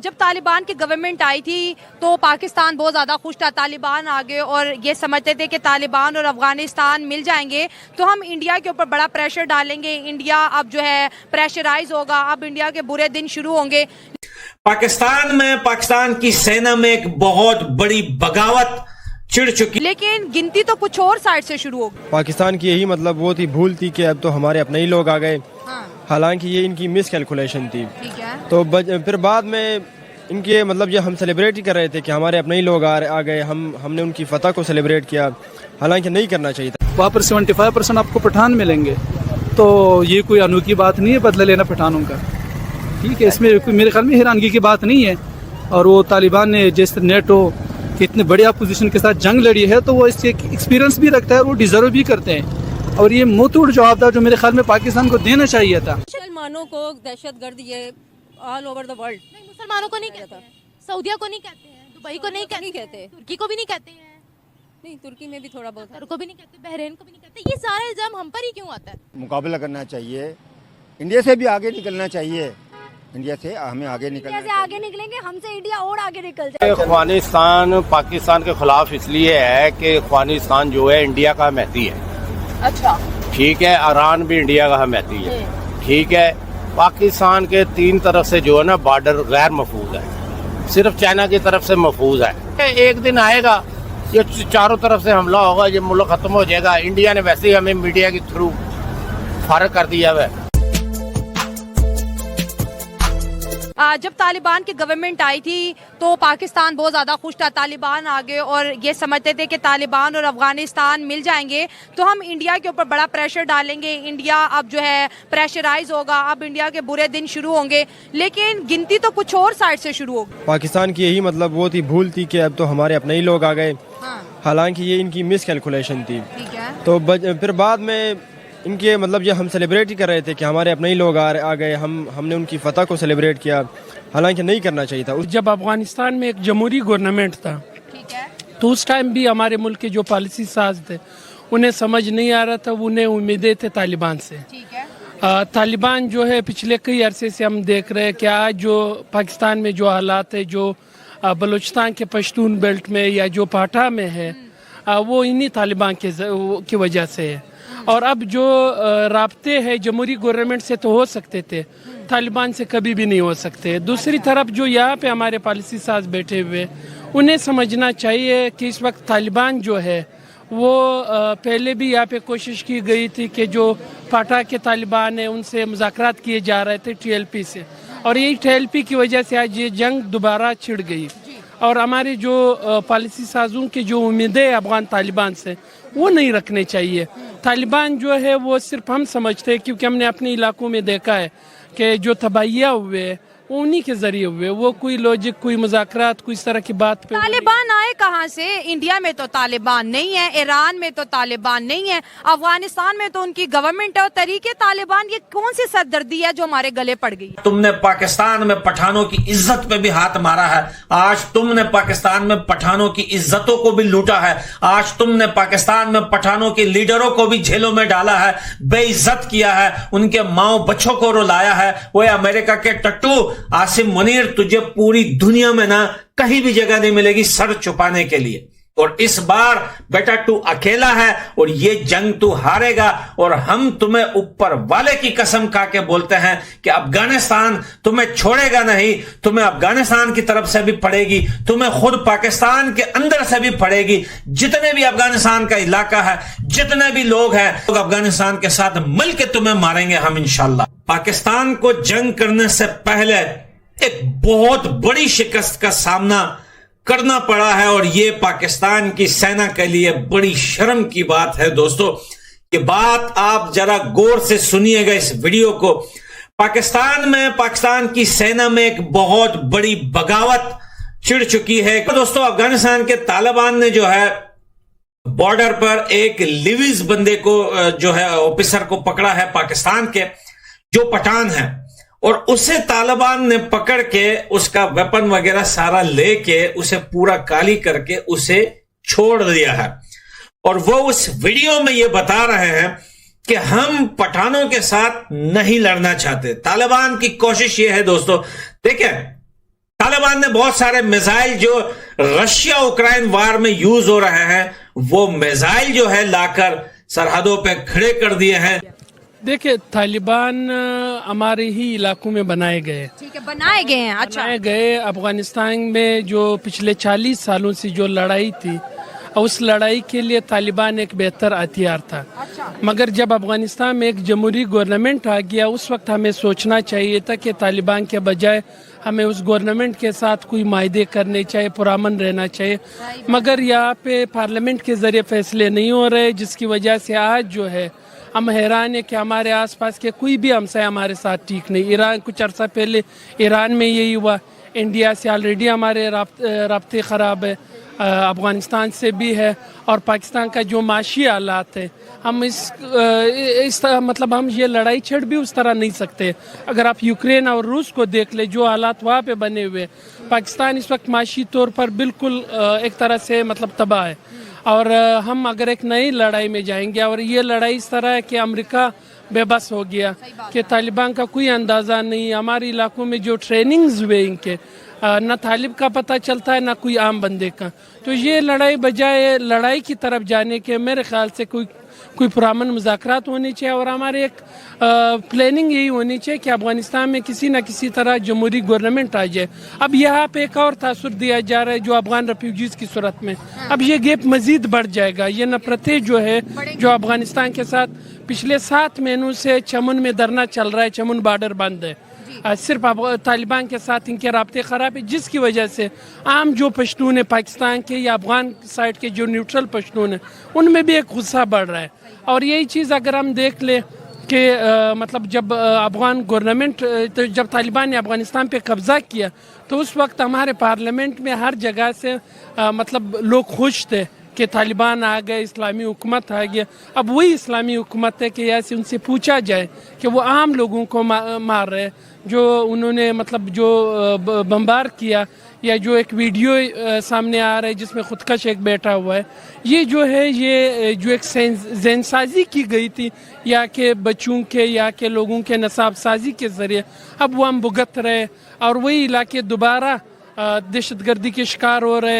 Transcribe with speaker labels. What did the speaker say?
Speaker 1: جب طالبان کی گورنمنٹ آئی تھی تو پاکستان بہت زیادہ خوش تھا. طالبان آگے اور یہ سمجھتے تھے کہ طالبان اور افغانستان مل جائیں گے تو ہم انڈیا کے اوپر بڑا پریشر ڈالیں گے. انڈیا اب جو ہے پریشرائز ہوگا, اب انڈیا کے برے دن شروع ہوں گے.
Speaker 2: پاکستان کی سینا میں ایک بہت بڑی بغاوت چڑھ چکی,
Speaker 1: لیکن گنتی تو کچھ اور سائڈ سے شروع ہوگی.
Speaker 3: پاکستان کی یہی مطلب وہ تھی, بھول تھی کہ اب تو ہمارے اپنے ہی لوگ آ گئے. حالانکہ یہ ان کی مس کیلکولیشن تھی. تو پھر بعد میں ان کے مطلب یہ ہم سیلیبریٹ ہی کر رہے تھے کہ ہمارے اپنے ہی لوگ آ گئے, ہم نے ان کی فتح کو سیلیبریٹ کیا, حالانکہ نہیں کرنا چاہیے تھا.
Speaker 4: وہاں پر 75% آپ کو پٹھان ملیں گے, تو یہ کوئی انوکھی بات نہیں ہے بدلہ لینا پٹھانوں کا. ٹھیک ہے, اس میں میرے خیال میں حیرانگی کی بات نہیں ہے. اور وہ طالبان نے جیسے نیٹو کہ اتنے بڑے اپوزیشن کے ساتھ جنگ لڑی ہے تو وہ اس سے ایکسپیرینس بھی رکھتا ہے, وہ ڈیزرو بھی کرتے ہیں. اور یہ منہ توڑ جواب تھا جو میرے خیال میں پاکستان کو دینا چاہیے تھا.
Speaker 5: مسلمانوں کو دہشت گرد یہ آل اوور دا ورلڈ.
Speaker 1: مسلمانوں کو نہیں کہتے ہیں, سعودیہ کو نہیں کہتے ہیں, دبئی کو نہیں کہتے, ترکی کو بھی نہیں کہتے ہیں.
Speaker 5: نہیں, ترکی میں بھی تھوڑا بہت,
Speaker 1: قطر کو بھی نہیں کہتے, بحرین کو بھی نہیں کہتے. یہ سارا الزام ہم پر ہی کیوں آتا ہے؟
Speaker 6: مقابلہ کرنا چاہیے, انڈیا سے بھی آگے نکلنا چاہیے. انڈیا سے ہمیں آگے نکلنا چاہیے.
Speaker 7: آگے نکلیں گے ہم سے انڈیا اور آگے نکل جائے.
Speaker 8: افغانستان پاکستان کے خلاف اس لیے ہے کہ افغانستان جو ہے انڈیا کا حمایتی ہے.
Speaker 1: اچھا
Speaker 8: ٹھیک ہے, ایران بھی انڈیا کا حمایتی ہے. ٹھیک ہے, پاکستان کے 3 طرف سے جو ہے نا بارڈر غیر محفوظ ہے, صرف چائنا کی طرف سے محفوظ ہے. ایک دن آئے گا یہ چاروں طرف سے حملہ ہوگا, یہ ملک ختم ہو جائے گا. انڈیا نے ویسے ہی ہمیں میڈیا کے تھرو فارغ کر دیا ہے.
Speaker 1: جب طالبان کی گورنمنٹ آئی تھی تو پاکستان بہت زیادہ خوش تھا. طالبان آگے اور یہ سمجھتے تھے کہ طالبان اور افغانستان مل جائیں گے تو ہم انڈیا کے اوپر بڑا پریشر ڈالیں گے. انڈیا اب جو ہے پریشرائز ہوگا, اب انڈیا کے برے دن شروع ہوں گے. لیکن گنتی تو کچھ اور سائڈ سے شروع ہوگی.
Speaker 3: پاکستان کی یہی مطلب وہ تھی, بھول تھی کہ اب تو ہمارے اپنے ہی لوگ آ گئے. حالانکہ یہ ان کی مس کیلکولیشن تھی. تو پھر بعد میں ان کے مطلب یہ ہم سیلیبریٹ ہی کر رہے تھے کہ ہمارے اپنے ہی لوگ آ گئے, ہم نے ان کی فتح کو سیلیبریٹ کیا, حالانکہ نہیں کرنا چاہیے تھا.
Speaker 9: جب افغانستان میں ایک جمہوری گورنمنٹ تھا تو اس ٹائم بھی ہمارے ملک کے جو پالیسی ساز تھے انہیں سمجھ نہیں آ رہا تھا, انہیں امیدیں تھے طالبان سے. طالبان جو ہے پچھلے کئی عرصے سے ہم دیکھ رہے ہیں کہ آج جو پاکستان میں جو حالات ہے, جو بلوچستان کے پشتون بیلٹ میں یا جو پاٹھا میں ہے, وہ انہی طالبان کی وجہ سے ہے. اور اب جو رابطے ہیں جمہوری گورنمنٹ سے تو ہو سکتے تھے, طالبان سے کبھی بھی نہیں ہو سکتے. دوسری طرف جو یہاں پہ ہمارے پالیسی ساز بیٹھے ہوئے انہیں سمجھنا چاہیے کہ اس وقت طالبان جو ہے وہ پہلے بھی یہاں پہ کوشش کی گئی تھی کہ جو پاٹھا کے طالبان ہیں ان سے مذاکرات کیے جا رہے تھے TLP سے, اور یہی TLP کی وجہ سے آج یہ جنگ دوبارہ چھڑ گئی. اور ہمارے جو پالیسی سازوں کی جو امیدیں افغان طالبان سے وہ نہیں رکھنے چاہیے. طالبان جو ہے وہ صرف ہم سمجھتے ہیں کیونکہ ہم نے اپنے علاقوں میں دیکھا ہے کہ جو تباہیاں ہوئے وہ انہی کے ذریعے ہوئے, وہ کوئی لوجک, کوئی مذاکرات, کوئی اس طرح کی بات پہ.
Speaker 1: طالبان آئے کہاں سے؟ انڈیا میں تو طالبان نہیں ہے, ایران میں تو طالبان نہیں ہے, افغانستان میں تو ان کی گورنمنٹ ہے. اور طریقے طالبان یہ کون سی سردردی ہے جو ہمارے گلے پڑ گئی؟
Speaker 2: تم نے پاکستان میں پٹھانوں کی عزت پہ بھی ہاتھ مارا ہے. آج تم نے پاکستان میں پٹھانوں کی عزتوں کو بھی لوٹا ہے. آج تم نے پاکستان میں پٹھانوں کے لیڈروں کو بھی جھیلوں میں ڈالا ہے, بے عزت کیا ہے, ان کے ماؤں بچوں کو رلایا ہے. وہ امریکہ کے ٹٹو عاصم منیر, تجھے پوری دنیا میں نہ کہیں بھی جگہ نہیں ملے گی سر چھپانے کے لیے. اور اس بار بیٹا تو اکیلا ہے اور یہ جنگ تو ہارے گا. اور ہم تمہیں اوپر والے کی قسم کھا کے بولتے ہیں کہ افغانستان تمہیں چھوڑے گا نہیں, تمہیں افغانستان کی طرف سے بھی پڑے گی, تمہیں خود پاکستان کے اندر سے بھی پڑے گی. جتنے بھی افغانستان کا علاقہ ہے, جتنے بھی لوگ ہیں, افغانستان کے ساتھ مل کے تمہیں ماریں گے ہم انشاءاللہ. پاکستان کو جنگ کرنے سے پہلے ایک بہت بڑی شکست کا سامنا کرنا پڑا ہے, اور یہ پاکستان کی سینا کے لیے بڑی شرم کی بات ہے. دوستو, یہ بات آپ ذرا غور سے سنیے گا اس ویڈیو کو. پاکستان کی سینا میں ایک بہت بڑی بغاوت چڑھ چکی ہے. دوستو, افغانستان کے طالبان نے جو ہے بارڈر پر ایک لیویز بندے کو جو ہے آفیسر کو پکڑا ہے پاکستان کے, جو پٹھان ہے, اور اسے طالبان نے پکڑ کے اس کا ویپن وغیرہ سارا لے کے اسے پورا کالی کر کے اسے چھوڑ دیا ہے. اور وہ اس ویڈیو میں یہ بتا رہے ہیں کہ ہم پٹھانوں کے ساتھ نہیں لڑنا چاہتے. طالبان کی کوشش یہ ہے دوستو, دیکھیں طالبان نے بہت سارے میزائل جو رشیا اوکرائن وار میں یوز ہو رہے ہیں وہ میزائل جو ہے لا کر سرحدوں پہ کھڑے کر دیے ہیں.
Speaker 9: دیکھیں طالبان ہمارے ہی علاقوں میں بنائے گئے.
Speaker 1: ٹھیک ہے, بنائے گئے ہیں. اچھا,
Speaker 9: بنائے گئے. افغانستان میں جو پچھلے 40 سالوں سے جو لڑائی تھی اس لڑائی کے لیے طالبان ایک بہتر ہتھیار تھا. مگر جب افغانستان میں ایک جمہوری گورنمنٹ آ گیا اس وقت ہمیں سوچنا چاہیے تھا کہ طالبان کے بجائے ہمیں اس گورنمنٹ کے ساتھ کوئی معاہدے کرنے چاہیے, پرامن رہنا چاہیے. مگر یہاں پہ پارلیمنٹ کے ذریعے فیصلے نہیں ہو رہے, جس کی وجہ سے آج جو ہے ہم حیران ہیں کہ ہمارے آس پاس کے کوئی بھی ہمسائے ہمارے ساتھ ٹھیک نہیں. ایران کچھ عرصہ پہلے ایران میں یہی ہوا, انڈیا سے آلریڈی ہمارے رابطے خراب ہے, افغانستان سے بھی ہے, اور پاکستان کا جو معاشی حالات ہے ہم اس طرح مطلب ہم یہ لڑائی چھڑ بھی اس طرح نہیں سکتے. اگر آپ یوکرین اور روس کو دیکھ لیں جو حالات وہاں پہ بنے ہوئے, پاکستان اس وقت معاشی طور پر بالکل ایک طرح سے مطلب تباہ ہے. اور ہم اگر ایک نئی لڑائی میں جائیں گے, اور یہ لڑائی اس طرح ہے کہ امریکہ بے بس ہو گیا کہ طالبان کا کوئی اندازہ نہیں. ہمارے علاقوں میں جو ٹریننگز ہوئے ان کے نہ طالب کا پتہ چلتا ہے نہ کوئی عام بندے کا. تو یہ لڑائی بجائے لڑائی کی طرف جانے کے میرے خیال سے کوئی پرامن مذاکرات ہونے چاہیے, اور ہمارے ایک پلاننگ یہی ہونی چاہیے کہ افغانستان میں کسی نہ کسی طرح جمہوری گورنمنٹ آ جائے. اب یہاں پہ ایک اور تاثر دیا جا رہا ہے جو افغان ریفیوجیز کی صورت میں, اب یہ گیپ مزید بڑھ جائے گا. یہ نفرتیں جو ہے جو افغانستان کے ساتھ پچھلے 7 مہینوں سے چمن میں دھرنا چل رہا ہے, چمن بارڈر بند ہے, صرف طالبان کے ساتھ ان کے رابطے خراب ہے, جس کی وجہ سے عام جو پشتون ہیں پاکستان کے یا افغان سائڈ کے جو نیوٹرل پشتون ہیں ان میں بھی ایک غصہ بڑھ رہا ہے. اور یہی چیز اگر ہم دیکھ لیں کہ مطلب جب افغان گورنمنٹ جب طالبان نے افغانستان پہ قبضہ کیا تو اس وقت ہمارے پارلیمنٹ میں ہر جگہ سے مطلب لوگ خوش تھے کہ طالبان آ گئے, اسلامی حکومت آ گیا. اب وہی اسلامی حکومت ہے کہ ایسے ان سے پوچھا جائے کہ وہ عام لوگوں کو مار رہے, جو انہوں نے مطلب جو بمبار کیا, یا جو ایک ویڈیو سامنے آ رہا ہے جس میں خودکش ایک بیٹھا ہوا ہے. یہ جو ہے یہ جو ایک ذہن سازی کی گئی تھی یا کہ بچوں کے یا کہ لوگوں کے نصاب سازی کے ذریعے اب وہ ہم بھگت رہے, اور وہی علاقے دوبارہ دہشت گردی کے شکار ہو رہے.